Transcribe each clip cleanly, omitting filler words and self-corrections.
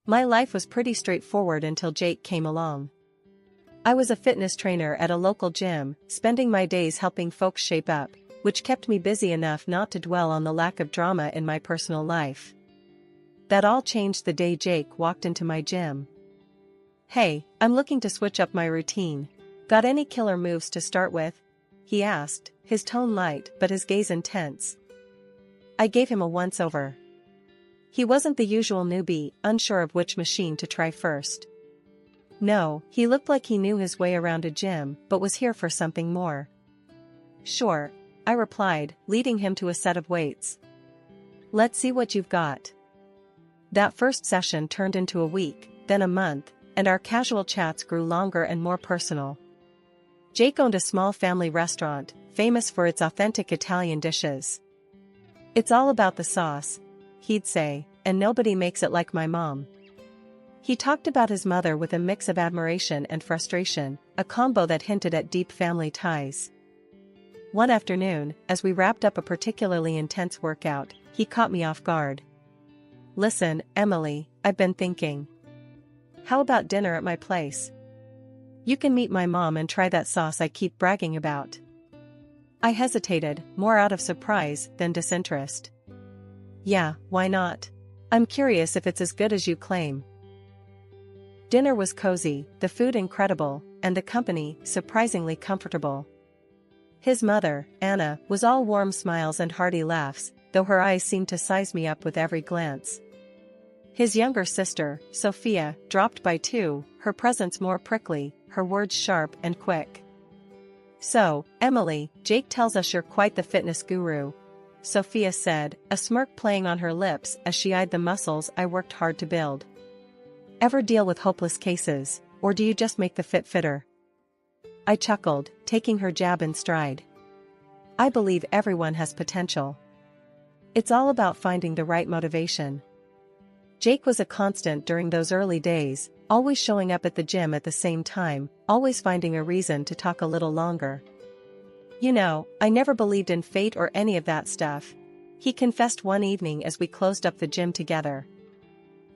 My life was pretty straightforward until Jake came along. I was a fitness trainer at a local gym, spending my days helping folks shape up, which kept me busy enough not to dwell on the lack of drama in my personal life. That all changed the day Jake walked into my gym. "Hey, I'm looking to switch up my routine. Got any killer moves to start with?" he asked, his tone light but his gaze intense. I gave him a once-over. He wasn't the usual newbie, unsure of which machine to try first. No, he looked like he knew his way around a gym but was here for something more. "Sure," I replied, leading him to a set of weights. "Let's see what you've got." That first session turned into a week, then a month, and our casual chats grew longer and more personal. Jake owned a small family restaurant, famous for its authentic Italian dishes. "It's all about the sauce," he'd say, "and nobody makes it like my mom." He talked about his mother with a mix of admiration and frustration, a combo that hinted at deep family ties. One afternoon, as we wrapped up a particularly intense workout, he caught me off guard. "Listen, Emily, I've been thinking. How about dinner at my place? You can meet my mom and try that sauce I keep bragging about." I hesitated, more out of surprise than disinterest. "Yeah, why not? I'm curious if it's as good as you claim." Dinner was cozy, the food incredible, and the company surprisingly comfortable. His mother, Anna, was all warm smiles and hearty laughs, though her eyes seemed to size me up with every glance. His younger sister, Sophia, dropped by too, her presence more prickly, her words sharp and quick. "So, Emily, Jake tells us you're quite the fitness guru," Sophia said, a smirk playing on her lips as she eyed the muscles I worked hard to build. "Ever deal with hopeless cases, or do you just make the fit fitter?" I chuckled, taking her jab in stride. "I believe everyone has potential. It's all about finding the right motivation." Jake was a constant during those early days, always showing up at the gym at the same time, always finding a reason to talk a little longer. "You know, I never believed in fate or any of that stuff," he confessed one evening as we closed up the gym together.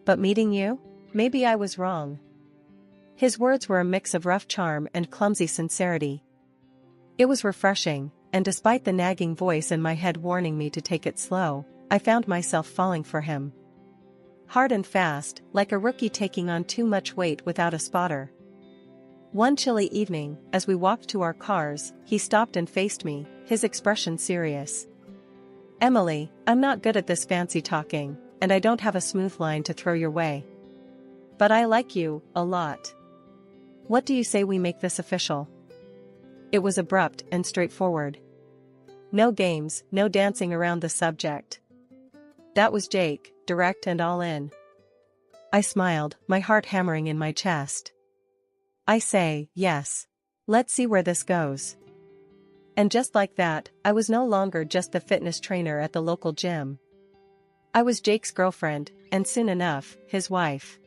"But meeting you? Maybe I was wrong." His words were a mix of rough charm and clumsy sincerity. It was refreshing, and despite the nagging voice in my head warning me to take it slow, I found myself falling for him. Hard and fast, like a rookie taking on too much weight without a spotter. One chilly evening, as we walked to our cars, he stopped and faced me, his expression serious. "Emily, I'm not good at this fancy talking, and I don't have a smooth line to throw your way. But I like you, a lot. What do you say we make this official?" It was abrupt and straightforward. No games, no dancing around the subject. That was Jake, direct and all in. I smiled, my heart hammering in my chest. "I say, yes. Let's see where this goes." And just like that, I was no longer just the fitness trainer at the local gym. I was Jake's girlfriend, and soon enough, his wife.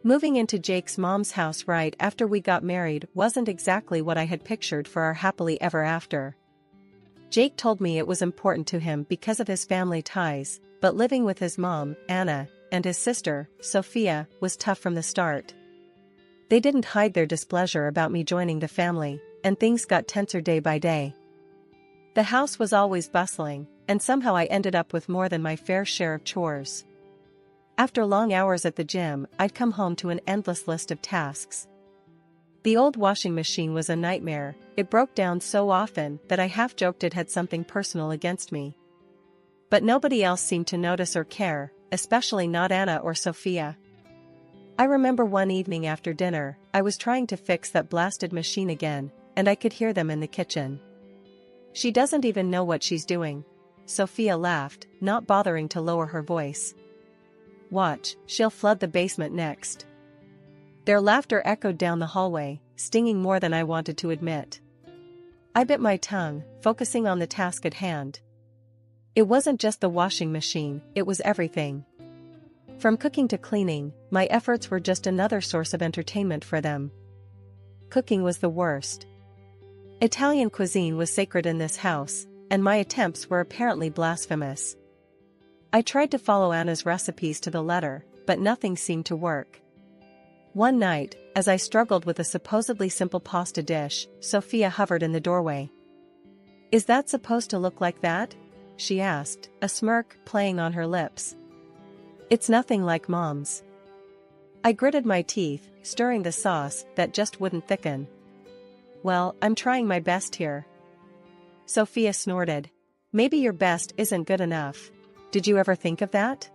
Moving into Jake's mom's house right after we got married wasn't exactly what I had pictured for our happily ever after. Jake told me it was important to him because of his family ties, but living with his mom, Anna, and his sister, Sophia, was tough from the start. They didn't hide their displeasure about me joining the family, and things got tenser day by day. The house was always bustling, and somehow I ended up with more than my fair share of chores. After long hours at the gym, I'd come home to an endless list of tasks. The old washing machine was a nightmare. It broke down so often that I half joked it had something personal against me. But nobody else seemed to notice or care, especially not Anna or Sophia. I remember one evening after dinner, I was trying to fix that blasted machine again, and I could hear them in the kitchen. "She doesn't even know what she's doing," Sophia laughed, not bothering to lower her voice. "Watch, she'll flood the basement next." Their laughter echoed down the hallway, stinging more than I wanted to admit. I bit my tongue, focusing on the task at hand. It wasn't just the washing machine, it was everything. From cooking to cleaning, my efforts were just another source of entertainment for them. Cooking was the worst. Italian cuisine was sacred in this house, and my attempts were apparently blasphemous. I tried to follow Anna's recipes to the letter, but nothing seemed to work. One night, as I struggled with a supposedly simple pasta dish, Sophia hovered in the doorway. "Is that supposed to look like that?" she asked, a smirk playing on her lips. "It's nothing like Mom's." I gritted my teeth, stirring the sauce that just wouldn't thicken. "Well, I'm trying my best here." Sophia snorted. "Maybe your best isn't good enough. Did you ever think of that?"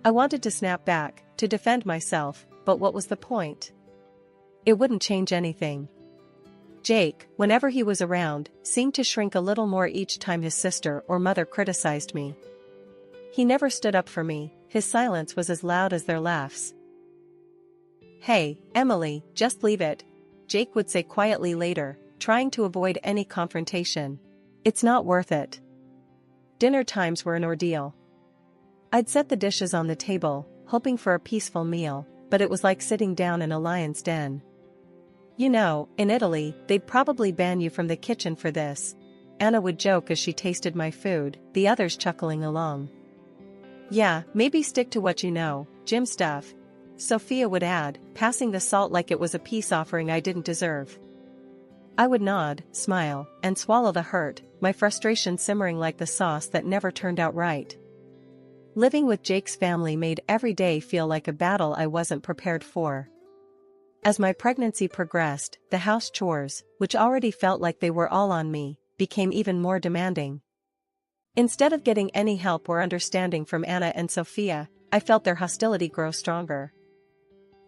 I wanted to snap back, to defend myself, but what was the point? It wouldn't change anything. Jake, whenever he was around, seemed to shrink a little more each time his sister or mother criticized me. He never stood up for me, his silence was as loud as their laughs. "Hey, Emily, just leave it," Jake would say quietly later, trying to avoid any confrontation. "It's not worth it." Dinner times were an ordeal. I'd set the dishes on the table, hoping for a peaceful meal, but it was like sitting down in a lion's den. "You know, in Italy, they'd probably ban you from the kitchen for this," Anna would joke as she tasted my food, the others chuckling along. "Yeah, maybe stick to what you know, gym stuff," Sophia would add, passing the salt like it was a peace offering I didn't deserve. I would nod, smile, and swallow the hurt, my frustration simmering like the sauce that never turned out right. Living with Jake's family made every day feel like a battle I wasn't prepared for. As my pregnancy progressed, the house chores, which already felt like they were all on me, became even more demanding. Instead of getting any help or understanding from Anna and Sophia, I felt their hostility grow stronger.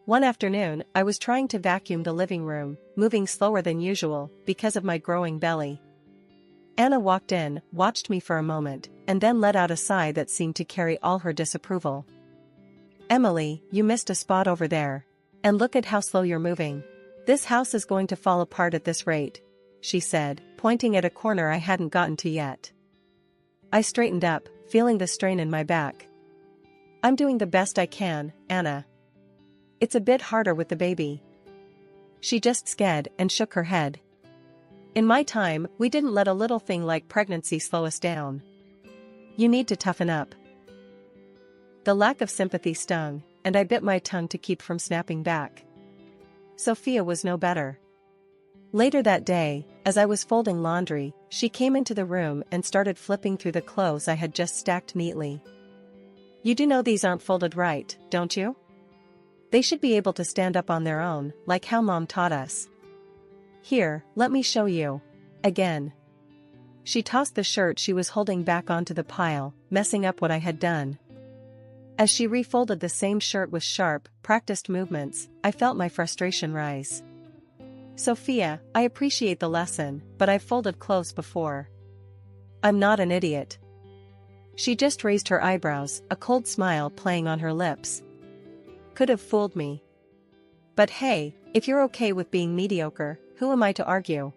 One afternoon, I was trying to vacuum the living room, moving slower than usual, because of my growing belly. Anna walked in, watched me for a moment, and then let out a sigh that seemed to carry all her disapproval. "Emily, you missed a spot over there. And look at how slow you're moving. This house is going to fall apart at this rate," she said, pointing at a corner I hadn't gotten to yet. I straightened up, feeling the strain in my back. "I'm doing the best I can, Anna. It's a bit harder with the baby." She just sked and shook her head. "In my time, we didn't let a little thing like pregnancy slow us down. You need to toughen up." The lack of sympathy stung, and I bit my tongue to keep from snapping back. Sophia was no better. Later that day, as I was folding laundry, she came into the room and started flipping through the clothes I had just stacked neatly. "You do know these aren't folded right, don't you? They should be able to stand up on their own, like how Mom taught us. Here, let me show you." Again. She tossed the shirt she was holding back onto the pile, messing up what I had done. As she refolded the same shirt with sharp, practiced movements, I felt my frustration rise. "Sophia, I appreciate the lesson, but I've folded clothes before. I'm not an idiot." She just raised her eyebrows, a cold smile playing on her lips. Could have fooled me. But hey, if you're okay with being mediocre, who am I to argue?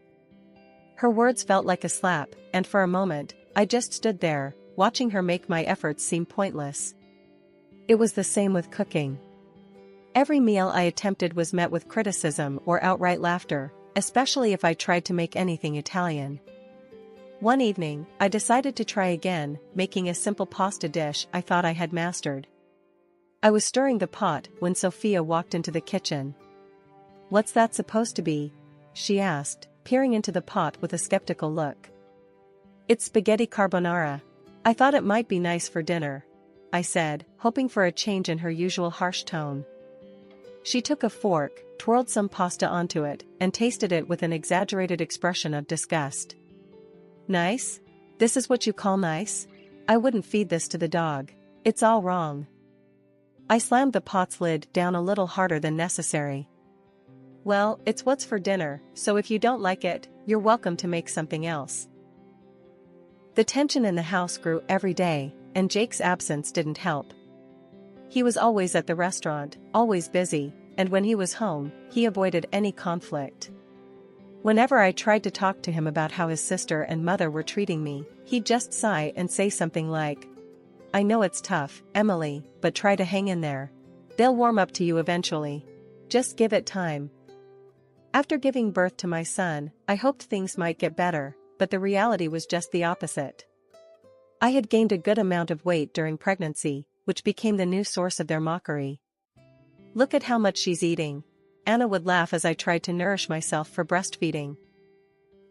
Her words felt like a slap, and for a moment, I just stood there, watching her make my efforts seem pointless. It was the same with cooking. Every meal I attempted was met with criticism or outright laughter, especially if I tried to make anything Italian. One evening, I decided to try again, making a simple pasta dish I thought I had mastered. I was stirring the pot when Sophia walked into the kitchen. "What's that supposed to be?" she asked, peering into the pot with a skeptical look. "It's spaghetti carbonara. I thought it might be nice for dinner," I said, hoping for a change in her usual harsh tone. She took a fork, twirled some pasta onto it, and tasted it with an exaggerated expression of disgust. "Nice? This is what you call nice? I wouldn't feed this to the dog. It's all wrong." I slammed the pot's lid down a little harder than necessary. "Well, it's what's for dinner, so if you don't like it, you're welcome to make something else." The tension in the house grew every day, and Jake's absence didn't help. He was always at the restaurant, always busy, and when he was home, he avoided any conflict. Whenever I tried to talk to him about how his sister and mother were treating me, he'd just sigh and say something like, "I know it's tough, Emily, but try to hang in there. They'll warm up to you eventually. Just give it time." After giving birth to my son, I hoped things might get better, but the reality was just the opposite. I had gained a good amount of weight during pregnancy, which became the new source of their mockery. "Look at how much she's eating," Anna would laugh as I tried to nourish myself for breastfeeding.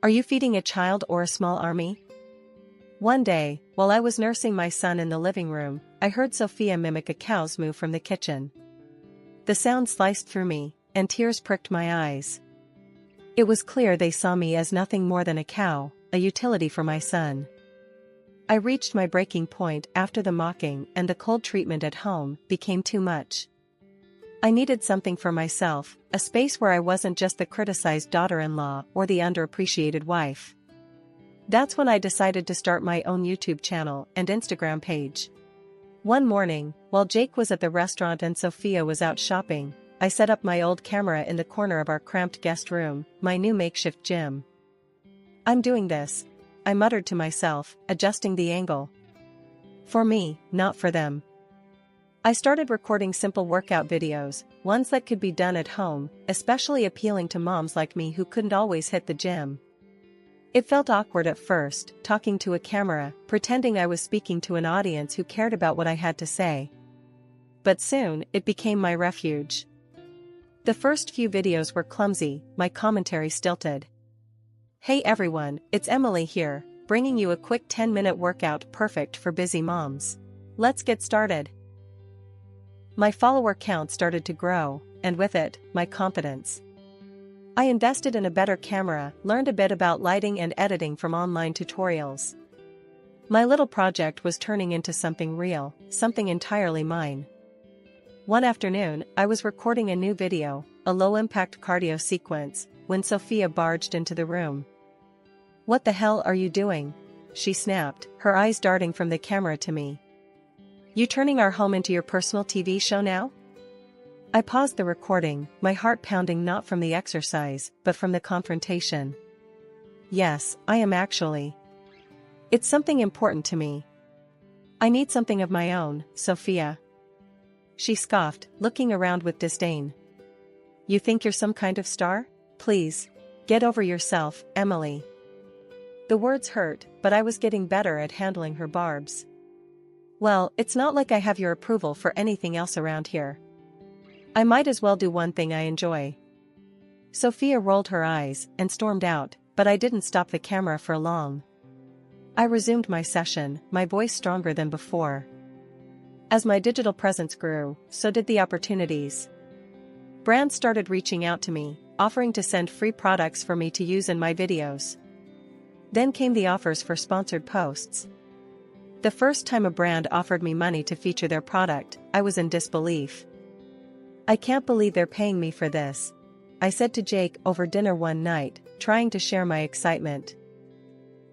"Are you feeding a child or a small army?" One day, while I was nursing my son in the living room, I heard Sophia mimic a cow's moo from the kitchen. The sound sliced through me, and tears pricked my eyes. It was clear they saw me as nothing more than a cow, a utility for my son. I reached my breaking point after the mocking, and the cold treatment at home became too much. I needed something for myself, a space where I wasn't just the criticized daughter-in-law or the underappreciated wife. That's when I decided to start my own YouTube channel and Instagram page. One morning, while Jake was at the restaurant and Sophia was out shopping, I set up my old camera in the corner of our cramped guest room, my new makeshift gym. "I'm doing this," I muttered to myself, adjusting the angle. "For me, not for them." I started recording simple workout videos, ones that could be done at home, especially appealing to moms like me who couldn't always hit the gym. It felt awkward at first, talking to a camera, pretending I was speaking to an audience who cared about what I had to say. But soon, it became my refuge. The first few videos were clumsy, my commentary stilted. "Hey everyone, it's Emily here, bringing you a quick 10-minute workout perfect for busy moms. Let's get started." My follower count started to grow, and with it, my confidence. I invested in a better camera, learned a bit about lighting and editing from online tutorials. My little project was turning into something real, something entirely mine. One afternoon, I was recording a new video, a low-impact cardio sequence, when Sophia barged into the room. "What the hell are you doing?" she snapped, her eyes darting from the camera to me. "You turning our home into your personal TV show now?" I paused the recording, my heart pounding not from the exercise, but from the confrontation. "Yes, I am actually. It's something important to me. I need something of my own, Sophia." She scoffed, looking around with disdain. "You think you're some kind of star? Please. Get over yourself, Emily." The words hurt, but I was getting better at handling her barbs. "Well, it's not like I have your approval for anything else around here. I might as well do one thing I enjoy." Sophia rolled her eyes and stormed out, but I didn't stop the camera for long. I resumed my session, my voice stronger than before. As my digital presence grew, so did the opportunities. Brands started reaching out to me, offering to send free products for me to use in my videos. Then came the offers for sponsored posts. The first time a brand offered me money to feature their product, I was in disbelief. "I can't believe they're paying me for this," I said to Jake over dinner one night, trying to share my excitement.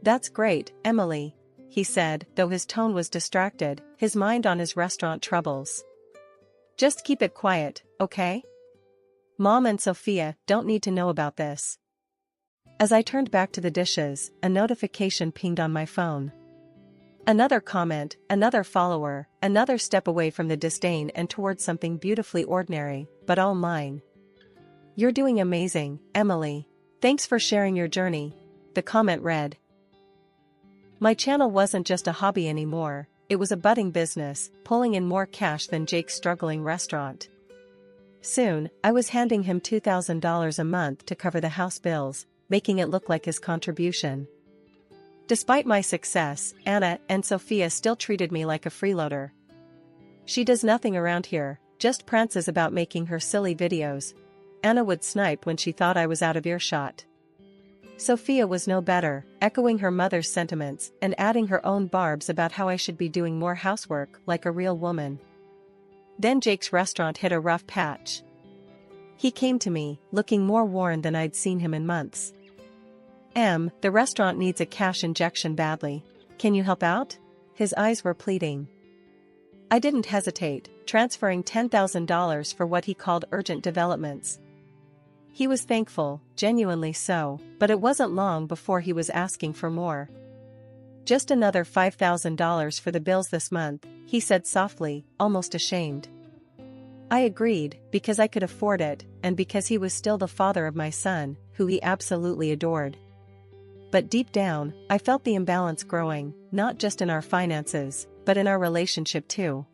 "That's great, Emily," he said, though his tone was distracted, his mind on his restaurant troubles. "Just keep it quiet, okay? Mom and Sophia don't need to know about this." As I turned back to the dishes, a notification pinged on my phone. Another comment, another follower, another step away from the disdain and towards something beautifully ordinary, but all mine. "You're doing amazing, Emily. Thanks for sharing your journey," the comment read. My channel wasn't just a hobby anymore, it was a budding business, pulling in more cash than Jake's struggling restaurant. Soon, I was handing him $2,000 a month to cover the house bills, making it look like his contribution. Despite my success, Anna and Sophia still treated me like a freeloader. "She does nothing around here, just prances about making her silly videos," Anna would snipe when she thought I was out of earshot. Sophia was no better, echoing her mother's sentiments and adding her own barbs about how I should be doing more housework like a real woman. Then Jake's restaurant hit a rough patch. He came to me, looking more worn than I'd seen him in months. The restaurant needs a cash injection badly. Can you help out?" His eyes were pleading. I didn't hesitate, transferring $10,000 for what he called urgent developments. He was thankful, genuinely so, but it wasn't long before he was asking for more. "Just another $5,000 for the bills this month," he said softly, almost ashamed. I agreed, because I could afford it, and because he was still the father of my son, who he absolutely adored. But deep down, I felt the imbalance growing, not just in our finances, but in our relationship too.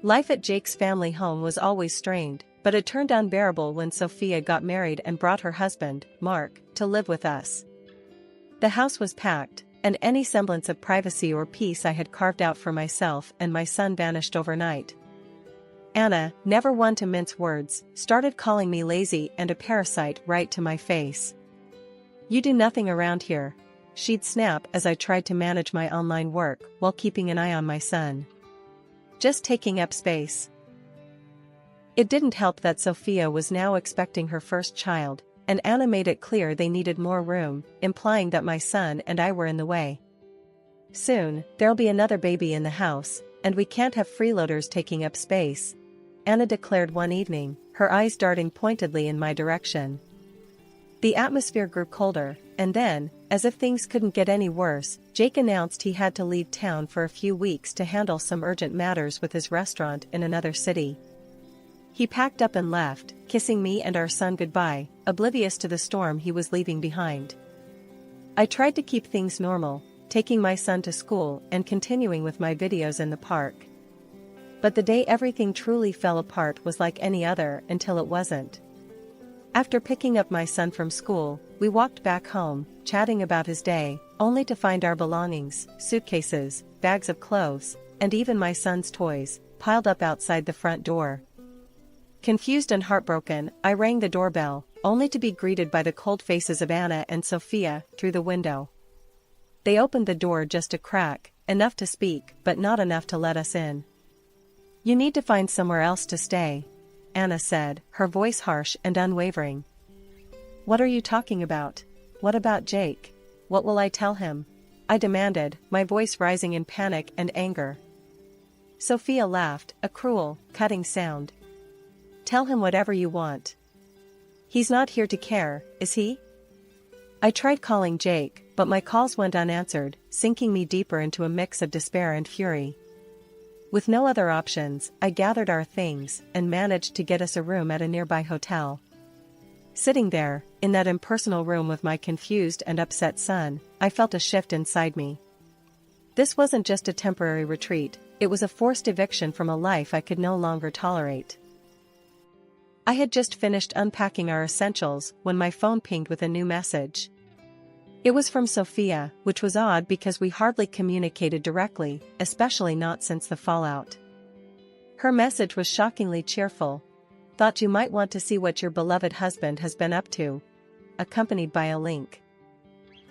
Life at Jake's family home was always strained, but it turned unbearable when Sophia got married and brought her husband, Mark, to live with us. The house was packed, and any semblance of privacy or peace I had carved out for myself and my son vanished overnight. Anna, never one to mince words, started calling me lazy and a parasite right to my face. "You do nothing around here," she'd snap as I tried to manage my online work while keeping an eye on my son. "Just taking up space." It didn't help that Sophia was now expecting her first child, and Anna made it clear they needed more room, implying that my son and I were in the way. "Soon, there'll be another baby in the house, and we can't have freeloaders taking up space," Anna declared one evening, her eyes darting pointedly in my direction. The atmosphere grew colder, and then, as if things couldn't get any worse, Jake announced he had to leave town for a few weeks to handle some urgent matters with his restaurant in another city. He packed up and left, kissing me and our son goodbye, oblivious to the storm he was leaving behind. I tried to keep things normal, taking my son to school and continuing with my videos in the park. But the day everything truly fell apart was like any other until it wasn't. After picking up my son from school, we walked back home, chatting about his day, only to find our belongings, suitcases, bags of clothes, and even my son's toys, piled up outside the front door. Confused and heartbroken, I rang the doorbell, only to be greeted by the cold faces of Anna and Sophia through the window. They opened the door just a crack, enough to speak but not enough to let us in. "You need to find somewhere else to stay," Anna said, her voice harsh and unwavering. "What are you talking about? What about Jake? What will I tell him?" I demanded, my voice rising in panic and anger. Sophia laughed, a cruel, cutting sound. "Tell him whatever you want. He's not here to care, is he?" I tried calling Jake, but my calls went unanswered, sinking me deeper into a mix of despair and fury. With no other options, I gathered our things and managed to get us a room at a nearby hotel. Sitting there, in that impersonal room with my confused and upset son, I felt a shift inside me. This wasn't just a temporary retreat, it was a forced eviction from a life I could no longer tolerate. I had just finished unpacking our essentials when my phone pinged with a new message. It was from Sophia, which was odd because we hardly communicated directly, especially not since the fallout. Her message was shockingly cheerful. "Thought you might want to see what your beloved husband has been up to," accompanied by a link.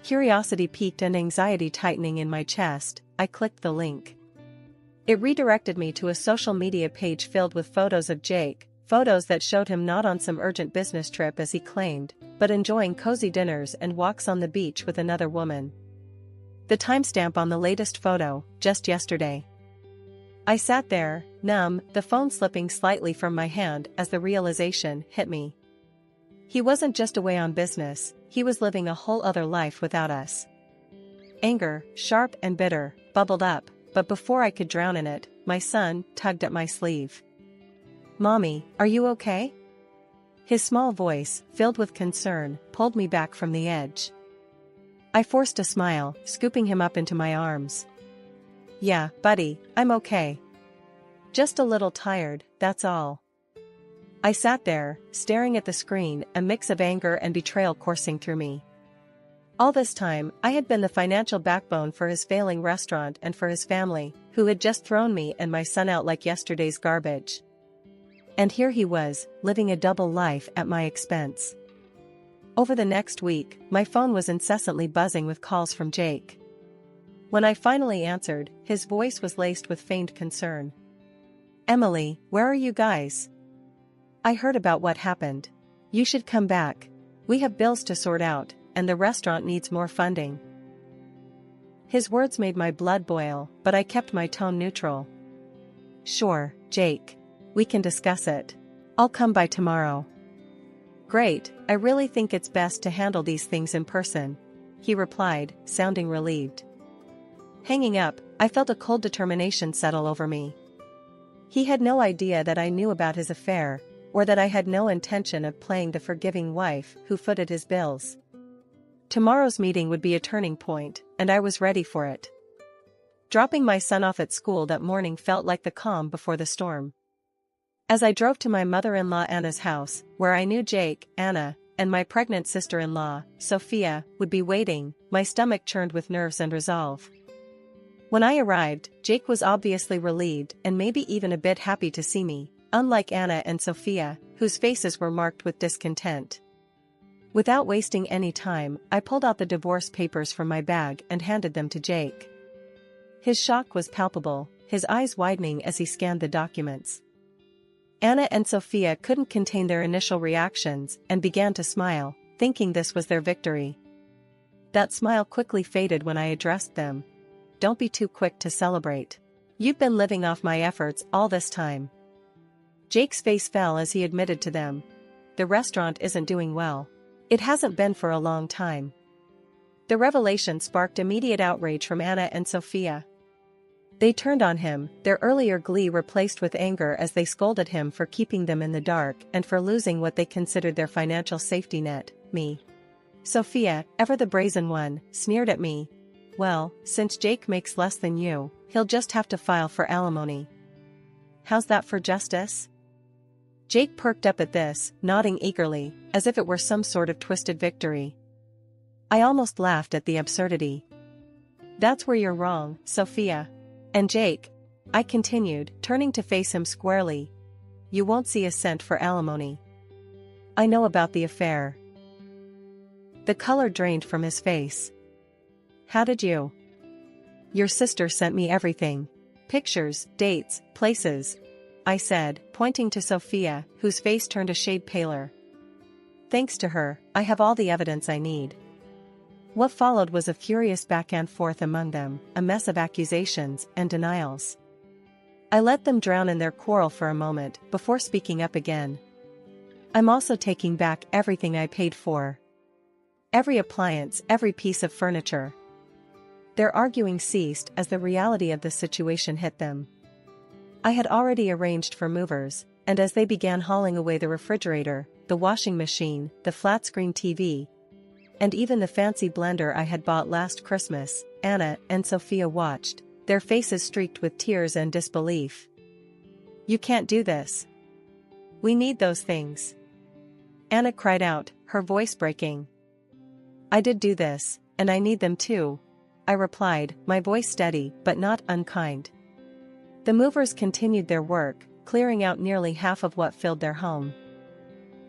Curiosity piqued and anxiety tightening in my chest, I clicked the link. It redirected me to a social media page filled with photos of Jake, photos that showed him not on some urgent business trip as he claimed, but enjoying cozy dinners and walks on the beach with another woman. The timestamp on the latest photo, just yesterday. I sat there, numb, the phone slipping slightly from my hand as the realization hit me. He wasn't just away on business, he was living a whole other life without us. Anger, sharp and bitter, bubbled up, but before I could drown in it, my son tugged at my sleeve. "Mommy, are you okay?" His small voice, filled with concern, pulled me back from the edge. I forced a smile, scooping him up into my arms. "Yeah, buddy, I'm okay. Just a little tired, that's all." I sat there, staring at the screen, a mix of anger and betrayal coursing through me. All this time, I had been the financial backbone for his failing restaurant and for his family, who had just thrown me and my son out like yesterday's garbage. And here he was, living a double life at my expense. Over the next week, my phone was incessantly buzzing with calls from Jake. When I finally answered, his voice was laced with feigned concern. "Emily, where are you guys? I heard about what happened. You should come back. We have bills to sort out, and the restaurant needs more funding." His words made my blood boil, but I kept my tone neutral. "Sure, Jake. We can discuss it. I'll come by tomorrow." "Great, I really think it's best to handle these things in person," he replied, sounding relieved. Hanging up, I felt a cold determination settle over me. He had no idea that I knew about his affair, or that I had no intention of playing the forgiving wife who footed his bills. Tomorrow's meeting would be a turning point, and I was ready for it. Dropping my son off at school that morning felt like the calm before the storm. As I drove to my mother-in-law Anna's house, where I knew Jake, Anna, and my pregnant sister-in-law, Sophia, would be waiting, my stomach churned with nerves and resolve. When I arrived, Jake was obviously relieved and maybe even a bit happy to see me, unlike Anna and Sophia, whose faces were marked with discontent. Without wasting any time, I pulled out the divorce papers from my bag and handed them to Jake. His shock was palpable, his eyes widening as he scanned the documents. Anna and Sophia couldn't contain their initial reactions and began to smile, thinking this was their victory. That smile quickly faded when I addressed them. Don't be too quick to celebrate. You've been living off my efforts all this time. Jake's face fell as he admitted to them. The restaurant isn't doing well. It hasn't been for a long time. The revelation sparked immediate outrage from Anna and Sophia. They turned on him, their earlier glee replaced with anger as they scolded him for keeping them in the dark and for losing what they considered their financial safety net, me. Sophia, ever the brazen one, sneered at me. Well, since Jake makes less than you, he'll just have to file for alimony. How's that for justice? Jake perked up at this, nodding eagerly, as if it were some sort of twisted victory. I almost laughed at the absurdity. That's where you're wrong, Sophia. And Jake, I continued, turning to face him squarely. You won't see a cent for alimony. I know about the affair. The color drained from his face. How did you? Your sister sent me everything. Pictures, dates, places, I said, pointing to Sophia, whose face turned a shade paler. Thanks to her, I have all the evidence I need. What followed was a furious back and forth among them, a mess of accusations and denials. I let them drown in their quarrel for a moment before speaking up again. I'm also taking back everything I paid for. Every appliance, every piece of furniture. Their arguing ceased as the reality of the situation hit them. I had already arranged for movers, and as they began hauling away the refrigerator, the washing machine, the flat-screen TV, and even the fancy blender I had bought last Christmas, Anna and Sophia watched, their faces streaked with tears and disbelief. You can't do this. We need those things. Anna cried out, her voice breaking. I did do this, and I need them too, I replied, my voice steady but not unkind. The movers continued their work, clearing out nearly half of what filled their home.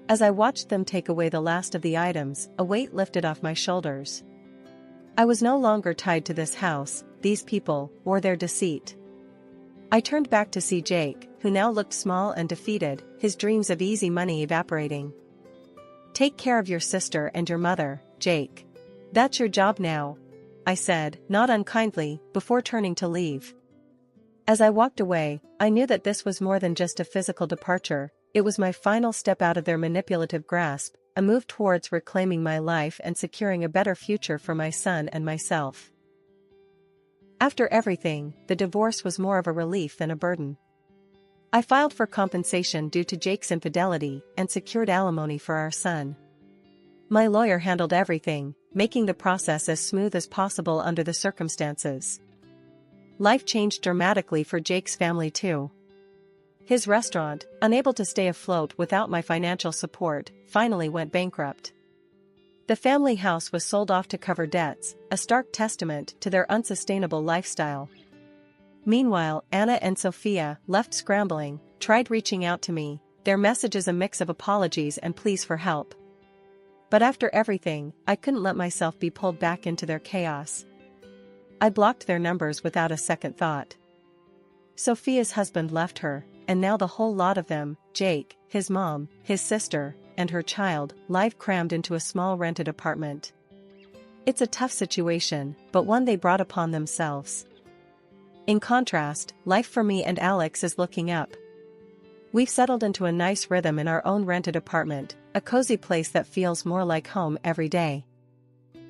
As I watched them take away the last of the items, a weight lifted off my shoulders. I was no longer tied to this house, these people, or their deceit. I turned back to see Jake, who now looked small and defeated, his dreams of easy money evaporating. Take care of your sister and your mother, Jake. That's your job now, I said, not unkindly, before turning to leave. As I walked away, I knew that this was more than just a physical departure. It was my final step out of their manipulative grasp, a move towards reclaiming my life and securing a better future for my son and myself. After everything, the divorce was more of a relief than a burden. I filed for compensation due to Jake's infidelity and secured alimony for our son. My lawyer handled everything, making the process as smooth as possible under the circumstances. Life changed dramatically for Jake's family too. His restaurant, unable to stay afloat without my financial support, finally went bankrupt. The family house was sold off to cover debts, a stark testament to their unsustainable lifestyle. Meanwhile, Anna and Sophia, left scrambling, tried reaching out to me, their messages a mix of apologies and pleas for help. But after everything, I couldn't let myself be pulled back into their chaos. I blocked their numbers without a second thought. Sophia's husband left her, and now the whole lot of them, Jake, his mom, his sister, and her child, live crammed into a small rented apartment. It's a tough situation, but one they brought upon themselves. In contrast, life for me and Alex is looking up. We've settled into a nice rhythm in our own rented apartment, a cozy place that feels more like home every day.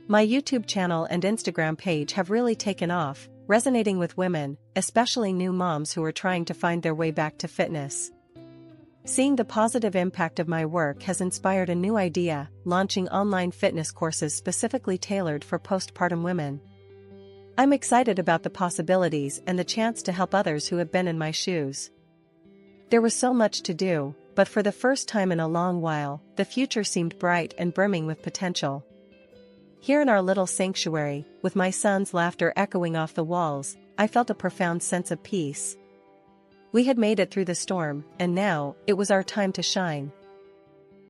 My YouTube channel and Instagram page have really taken off, resonating with women, especially new moms who are trying to find their way back to fitness. Seeing the positive impact of my work has inspired a new idea, launching online fitness courses specifically tailored for postpartum women. I'm excited about the possibilities and the chance to help others who have been in my shoes. There was so much to do, but for the first time in a long while, the future seemed bright and brimming with potential. Here in our little sanctuary, with my son's laughter echoing off the walls, I felt a profound sense of peace. We had made it through the storm, and now, it was our time to shine.